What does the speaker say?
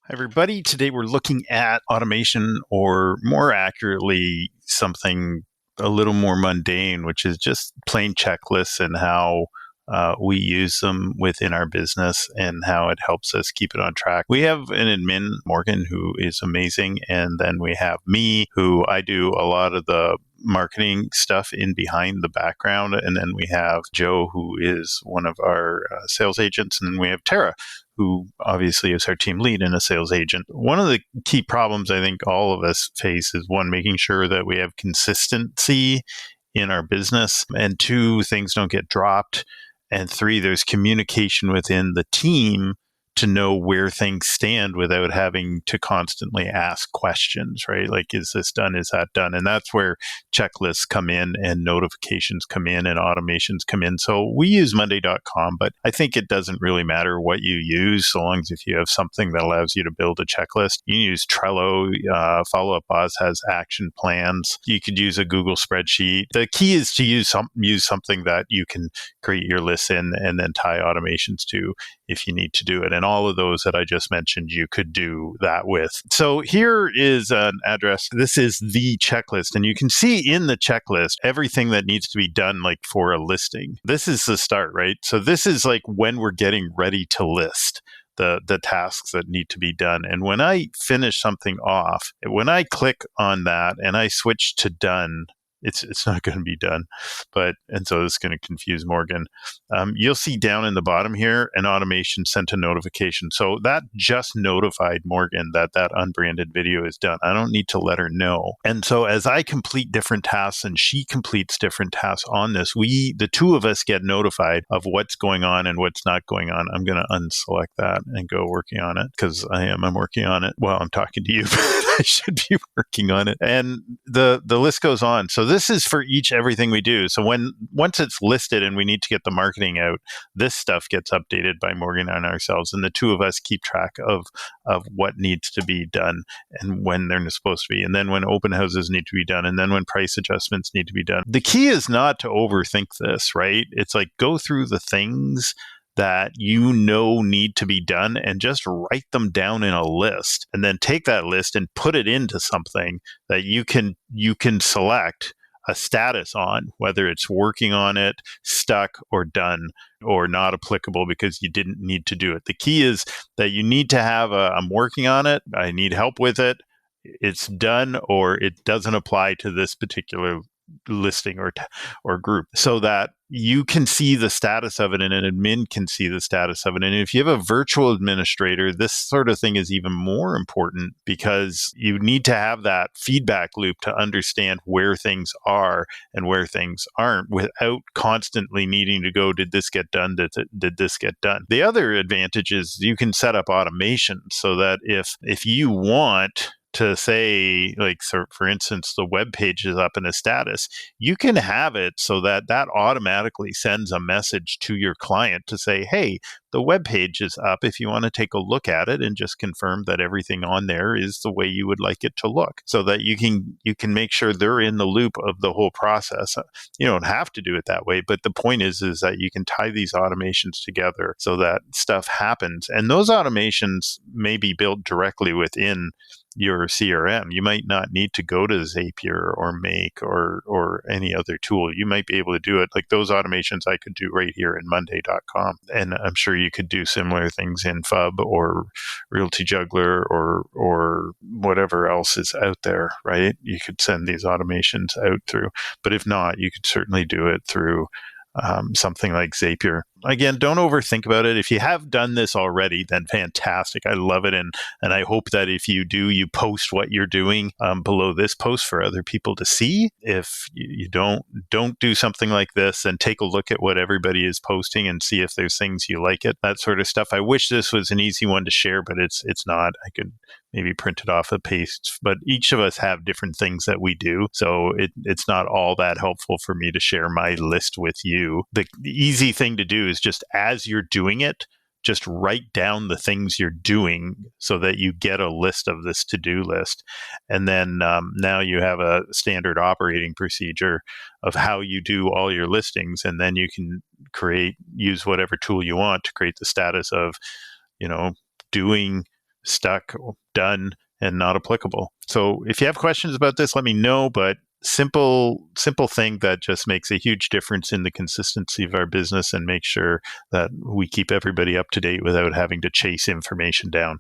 Hi, everybody. Today we're looking at automation, or more accurately, something a little more mundane, which is just plain checklists and how we use them within our business and how it helps us keep it on track. We have an admin, Morgan, who is amazing. And then we have me, who I do a lot of the marketing stuff in behind the background. And then we have Joe, who is one of our sales agents. And then we have Tara, who obviously is our team lead and a sales agent. One of the key problems I think all of us face is one, making sure that we have consistency in our business, and two, things don't get dropped, and three, there's communication within the team to know where things stand without having to constantly ask questions, right? Like, is this done? Is that done? And that's where checklists come in and notifications come in and automations come in. So we use Monday.com, but I think it doesn't really matter what you use, so long as if you have something that allows you to build a checklist. You can use Trello. Follow Up Boss has action plans. You could use a Google spreadsheet. The key is to use something that you can create your lists in and then tie automations to if you need to do it. And all of those that I just mentioned, you could do that with. So here is an address. This is the checklist. And you can see in the checklist everything that needs to be done, like for a listing. This is the start, right? So this is like when we're getting ready to list the tasks that need to be done. And when I finish something off, when I click on that and I switch to done, it's not going to be done. And so this is going to confuse Morgan. You'll see down in the bottom here, an automation sent a notification. So that just notified Morgan that unbranded video is done. I don't need to let her know. And so as I complete different tasks and she completes different tasks on this, the two of us get notified of what's going on and what's not going on. I'm going to unselect that and go working on it, because I'm working on it while I'm talking to you, but I should be working on it. And the list goes on. So this is for everything we do. So once it's listed and we need to get the marketing out, this stuff gets updated by Morgan and ourselves, and the two of us keep track of what needs to be done and when they're supposed to be, and then when open houses need to be done, and then when price adjustments need to be done. The key is not to overthink this, right? It's like, go through the things that you know need to be done and just write them down in a list, and then take that list and put it into something that you can select a status on, whether it's working on it, stuck, or done, or not applicable because you didn't need to do it. The key is that you need to have I'm working on it, I need help with it, it's done, or it doesn't apply to this particular listing or group, so that you can see the status of it and an admin can see the status of it. And if you have a virtual administrator, this sort of thing is even more important, because you need to have that feedback loop to understand where things are and where things aren't, without constantly needing to go, did this get done? Did this get done? The other advantage is you can set up automation so that if you want to say, like, so for instance, the web page is up in a status, you can have it so that automatically sends a message to your client to say, hey, the web page is up, if you want to take a look at it and just confirm that everything on there is the way you would like it to look, so that you can make sure they're in the loop of the whole process. You don't have to do it that way, but the point is that you can tie these automations together so that stuff happens. And those automations may be built directly within your CRM. You might not need to go to Zapier or Make or any other tool. You might be able to do it. Like, those automations I could do right here in Monday.com. And I'm sure you could do similar things in Fub or Realty Juggler or whatever else is out there, right? You could send these automations out through. But if not, you could certainly do it through something like Zapier. Again, don't overthink about it. If you have done this already, then fantastic. I love it. And I hope that if you do, you post what you're doing below this post for other people to see. If you don't do something like this, and take a look at what everybody is posting and see if there's things you like it, that sort of stuff. I wish this was an easy one to share, but it's not. I could maybe print it off a paste, but each of us have different things that we do. So it's not all that helpful for me to share my list with you. The easy thing to do is, just as you're doing it, just write down the things you're doing so that you get a list of this to-do list. And then now you have a standard operating procedure of how you do all your listings. And then you can use whatever tool you want to create the status of, doing stuck, done, and not applicable. So if you have questions about this, let me know. But simple thing that just makes a huge difference in the consistency of our business and make sure that we keep everybody up to date without having to chase information down.